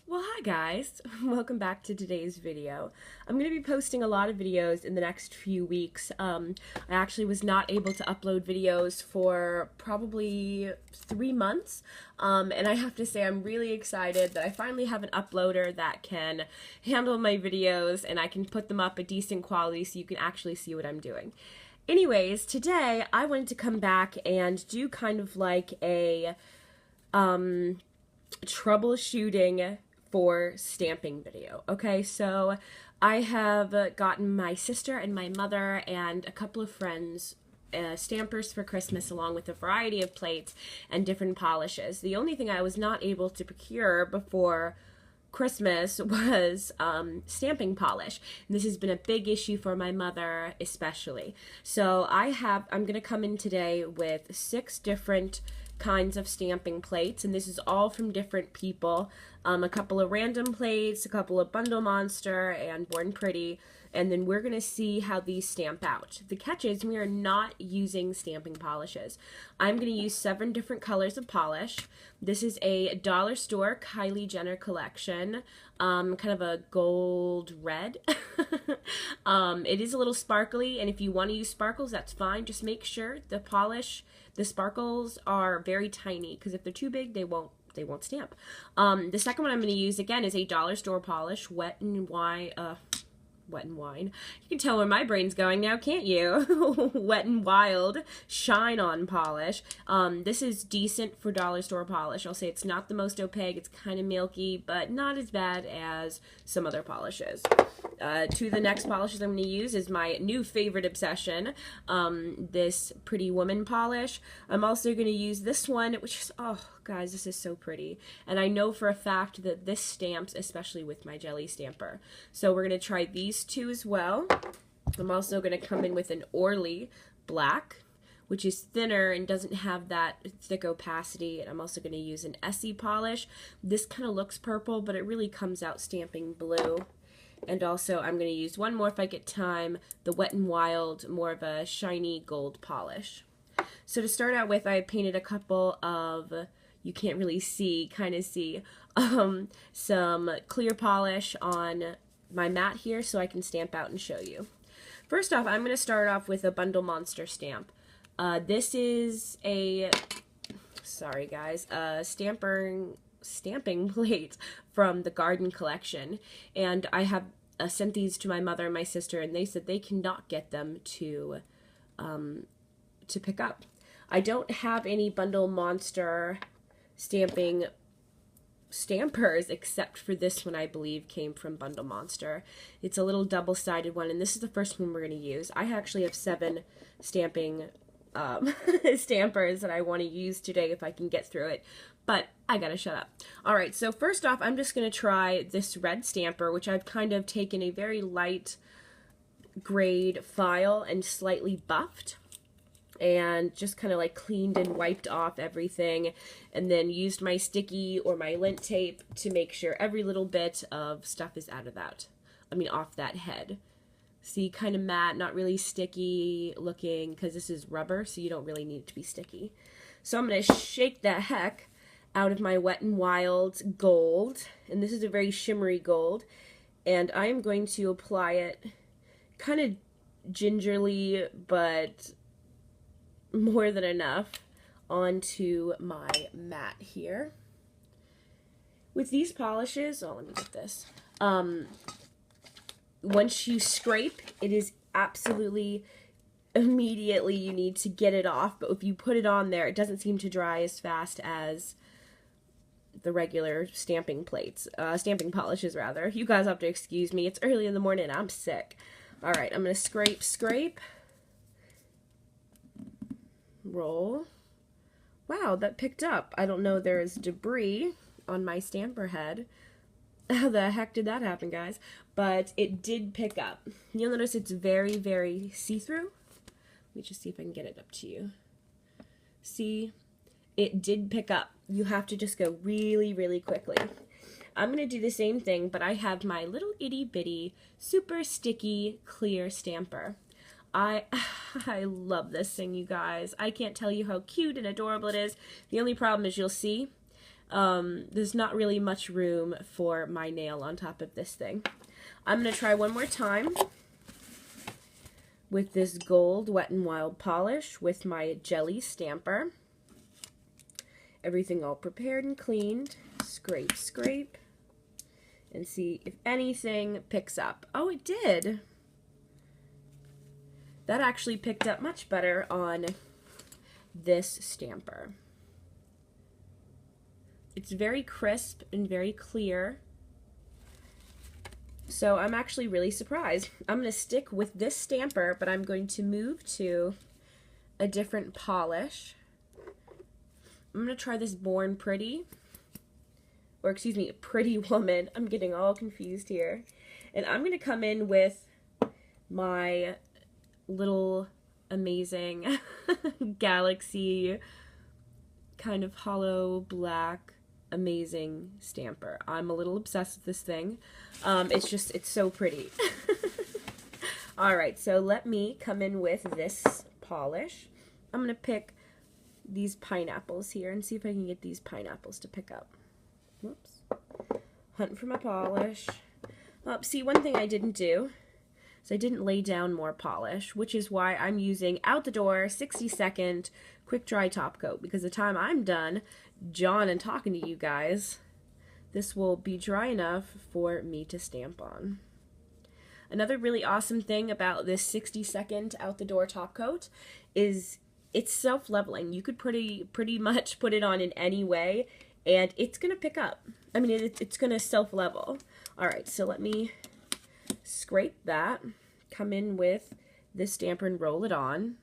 Well, hi guys, welcome back to today's video. I'm going to be posting a lot of videos in the next few weeks. I actually was not able to upload videos for probably 3 months, and I have to say I'm really excited that I finally have an uploader that can handle my videos and I can put them up at decent quality so you can actually see what I'm doing. Anyways, today I wanted to come back and do kind of like a troubleshooting for stamping video. Okay, so I have gotten my sister and my mother and a couple of friends stampers for Christmas, along with a variety of plates and different polishes. The only thing I was not able to procure before Christmas was stamping polish. And this has been a big issue for my mother especially. So I'm going to come in today with 6 different kinds of stamping plates, and this is all from different people. A couple of random plates, a couple of Bundle Monster and Born Pretty, and then we're going to see how these stamp out. The catch is we are not using stamping polishes. I'm going to use 7 different colors of polish. This is a dollar store Kylie Jenner collection, kind of a gold red. It is a little sparkly, and if you want to use sparkles, that's fine. Just make sure the sparkles are very tiny, because if they're too big, they won't stamp. The second one I'm going to use again is a dollar store polish, Wet and Wine. You can tell where my brain's going now, can't you? Wet and Wild Shine On polish. This is decent for dollar store polish. I'll say it's not the most opaque. It's kind of milky, but not as bad as some other polishes. The next polishes I'm going to use is my new favorite obsession, this Pretty Woman polish. I'm also going to use this one, which is, oh guys, this is so pretty. And I know for a fact that this stamps, especially with my jelly stamper. So we're going to try these 2 as well. I'm also going to come in with an Orly black, which is thinner and doesn't have that thick opacity. And I'm also going to use an Essie polish. This kind of looks purple, but it really comes out stamping blue. And also I'm going to use one more if I get time, the Wet n Wild, more of a shiny gold polish. So to start out with, I painted a couple of, you can't really see, some clear polish on my mat here so I can stamp out and show you. First off, I'm going to start off with a Bundle Monster stamp. This is a, sorry guys, stamping plate from the Garden collection, and I have sent these to my mother and my sister, and they said they cannot get them to pick up. I don't have any Bundle Monster stampers except for this one. I believe came from Bundle Monster. It's a little double-sided one, and this is the first one we're going to use. I actually have 7 stamping stampers that I want to use today if I can get through it, but I gotta shut up. Alright, so first off, I'm just going to try this red stamper, which I've kind of taken a very light grade file and slightly buffed, and just kind of like cleaned and wiped off everything, and then used my sticky or my lint tape to make sure every little bit of stuff is off that head. See, kind of matte, not really sticky looking, because this is rubber, so you don't really need it to be sticky. So I'm going to shake the heck out of my Wet n Wild gold, and this is a very shimmery gold, and I'm going to apply it kind of gingerly, but more than enough, onto my mat here. With these polishes, oh, let me get this. Once you scrape, it is absolutely immediately you need to get it off, but if you put it on there, it doesn't seem to dry as fast as the regular stamping polishes rather. You guys have to excuse me, it's early in the morning, I'm sick. Alright, I'm going to scrape, roll. Wow, that picked up. I don't know, there is debris on my stamper head. How the heck did that happen, guys? But it did pick up. You'll notice it's very, very see-through. Let me just see if I can get it up to you. See? It did pick up. You have to just go really, really quickly. I'm going to do the same thing, but I have my little itty-bitty, super sticky, clear stamper. I love this thing, you guys. I can't tell you how cute and adorable it is. The only problem is you'll see There's not really much room for my nail on top of this thing. I'm going to try one more time with this gold Wet n Wild polish with my jelly stamper. Everything all prepared and cleaned. Scrape, scrape. And see if anything picks up. Oh, it did. That actually picked up much better on this stamper. It's very crisp and very clear. So I'm actually really surprised. I'm going to stick with this stamper, but I'm going to move to a different polish. I'm going to try this Born Pretty. Or excuse me, Pretty Woman. I'm getting all confused here. And I'm going to come in with my little amazing galaxy kind of hollow black amazing stamper. I'm a little obsessed with this thing. It's so pretty. Alright, so let me come in with this polish. I'm going to pick these pineapples here and see if I can get these pineapples to pick up. Whoops. Hunting for my polish. See, one thing I didn't do is I didn't lay down more polish, which is why I'm using out the door 60-second quick dry top coat, because the time I'm done John and talking to you guys, this will be dry enough for me to stamp on. Another really awesome thing about this 60-second out the door top coat is it's self-leveling. You could pretty much put it on in any way and it's gonna pick up. I mean, it's gonna self-level. Alright, so let me scrape that, come in with this stamper and roll it on.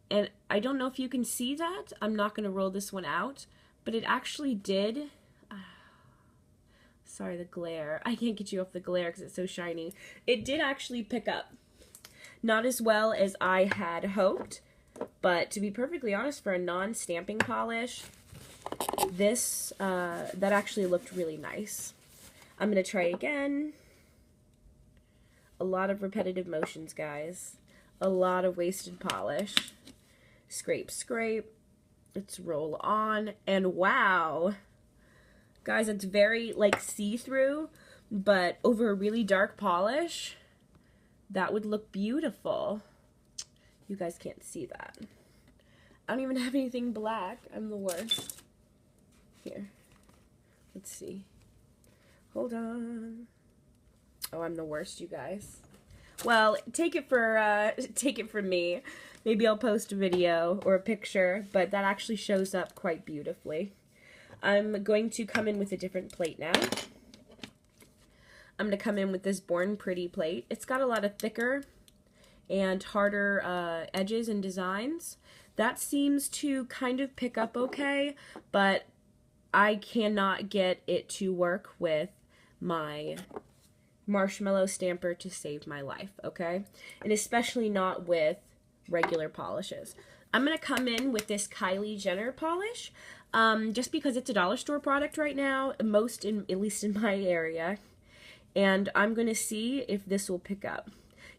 And I don't know if you can see that. I'm not gonna roll this one out, but it actually did. Sorry, the glare. I can't get you off the glare because it's so shiny. It did actually pick up. Not as well as I had hoped, but to be perfectly honest, for a non-stamping polish, this, that actually looked really nice. I'm going to try again. A lot of repetitive motions, guys. A lot of wasted polish. Scrape, scrape. Let's roll on, and wow! Guys, it's very, like, see-through, but over a really dark polish, that would look beautiful. You guys can't see that. I don't even have anything black. I'm the worst. Here. Let's see. Hold on. Oh, I'm the worst, you guys. Well, take it from me. Maybe I'll post a video or a picture, but that actually shows up quite beautifully. I'm going to come in with a different plate now. I'm going to come in with this Born Pretty plate. It's got a lot of thicker and harder edges and designs. That seems to kind of pick up okay, but I cannot get it to work with my marshmallow stamper to save my life, okay? And especially not with regular polishes. I'm going to come in with this Kylie Jenner polish, just because it's a dollar store product right now, at least in my area, and I'm going to see if this will pick up.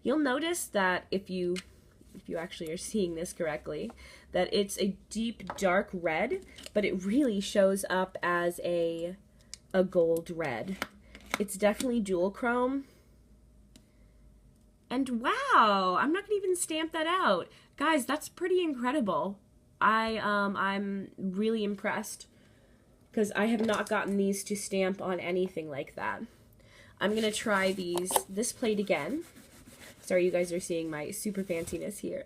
You'll notice that if you actually are seeing this correctly, that it's a deep dark red, but it really shows up as a gold red. It's definitely dual chrome. And wow, I'm not gonna even stamp that out. Guys, that's pretty incredible. I'm really impressed because I have not gotten these to stamp on anything like that. I'm gonna try this plate again. Sorry, you guys are seeing my super fanciness here.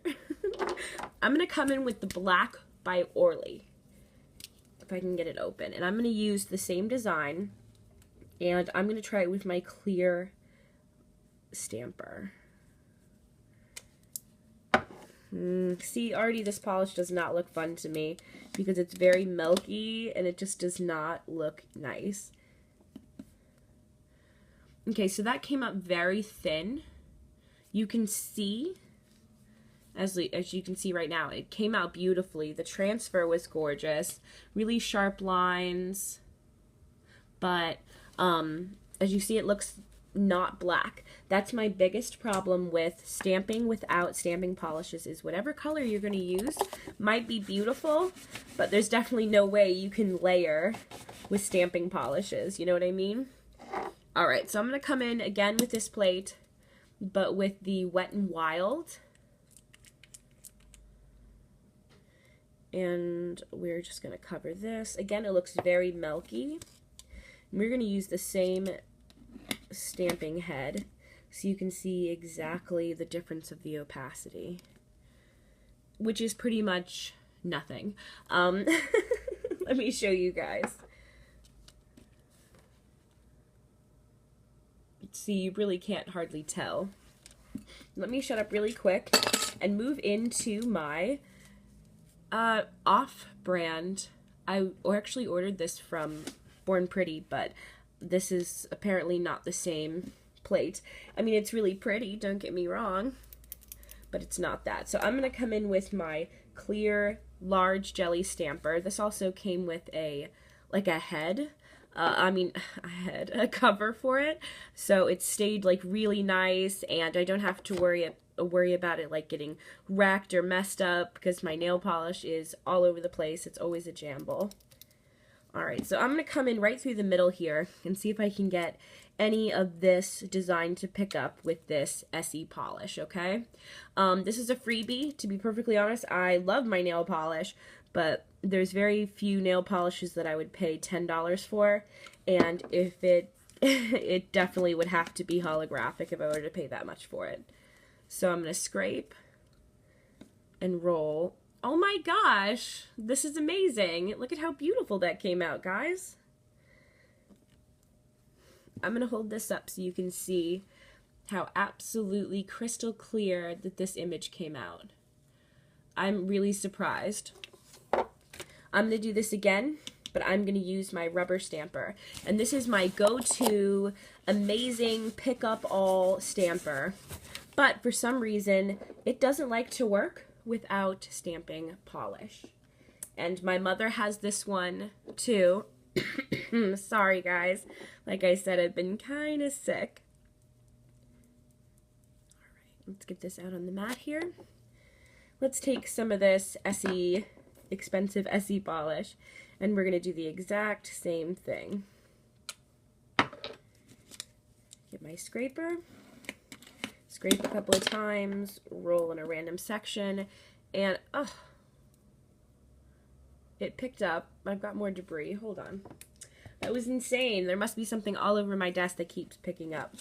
I'm gonna come in with the Black by Orly, if I can get it open, and I'm gonna use the same design, and I'm gonna try it with my clear stamper. See, already this polish does not look fun to me because it's very milky and it just does not look nice. Okay, so that came up very thin. You can see, as you can see right now, it came out beautifully. The transfer was gorgeous, really sharp lines, but as you see, it looks not black. That's my biggest problem with stamping without stamping polishes, is whatever color you're going to use might be beautiful, but there's definitely no way you can layer with stamping polishes. You know what I mean? All right, so I'm going to come in again with this plate, but with the Wet n Wild. And we're just going to cover this. Again, it looks very milky. We're going to use the same stamping head so you can see exactly the difference of the opacity, which is pretty much nothing. Let me show you guys. See, you really can't hardly tell. Let me shut up really quick and move into my off-brand. I actually ordered this from Born Pretty, but this is apparently not the same plate. I mean, it's really pretty, don't get me wrong, but it's not that. So I'm going to come in with my clear large jelly stamper. This also came with a head. A cover for it, so it stayed like really nice, and I don't have to worry about it like getting wrecked or messed up, because my nail polish is all over the place. It's always a jamble. Alright, so I'm going to come in right through the middle here and see if I can get any of this design to pick up with this Essie polish, okay? This is a freebie, to be perfectly honest. I love my nail polish, but there's very few nail polishes that I would pay $10 for, and if it definitely would have to be holographic if I were to pay that much for it. So I'm going to scrape and roll. Oh my gosh, this is amazing. Look at how beautiful that came out, guys. I'm going to hold this up so you can see how absolutely crystal clear that this image came out. I'm really surprised. I'm going to do this again, but I'm going to use my rubber stamper. And this is my go-to amazing pick up all stamper. But for some reason, it doesn't like to work without stamping polish. And my mother has this one too. Sorry guys, like I said, I've been kind of sick. Alright, let's get this out on the mat here. Let's take some of this expensive Essie polish, and we're going to do the exact same thing. Get my scraper. Scrape a couple of times, roll in a random section, and it picked up. I've got more debris. Hold on. That was insane. There must be something all over my desk that keeps picking up.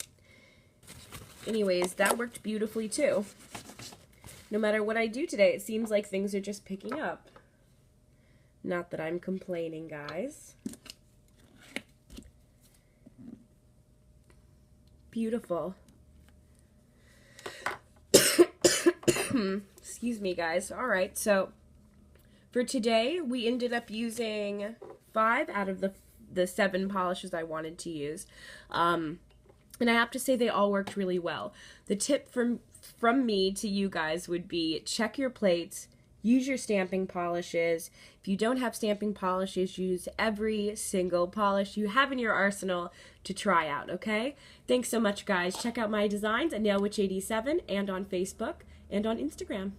Anyways, that worked beautifully too. No matter what I do today, it seems like things are just picking up. Not that I'm complaining, guys. Beautiful. Excuse me, guys. Alright, so for today, we ended up using 5 out of the 7 polishes I wanted to use. And I have to say they all worked really well. The tip from me to you guys would be check your plates, use your stamping polishes. If you don't have stamping polishes, use every single polish you have in your arsenal to try out, okay? Thanks so much, guys. Check out my designs at NailWitch87 and on Facebook and on Instagram.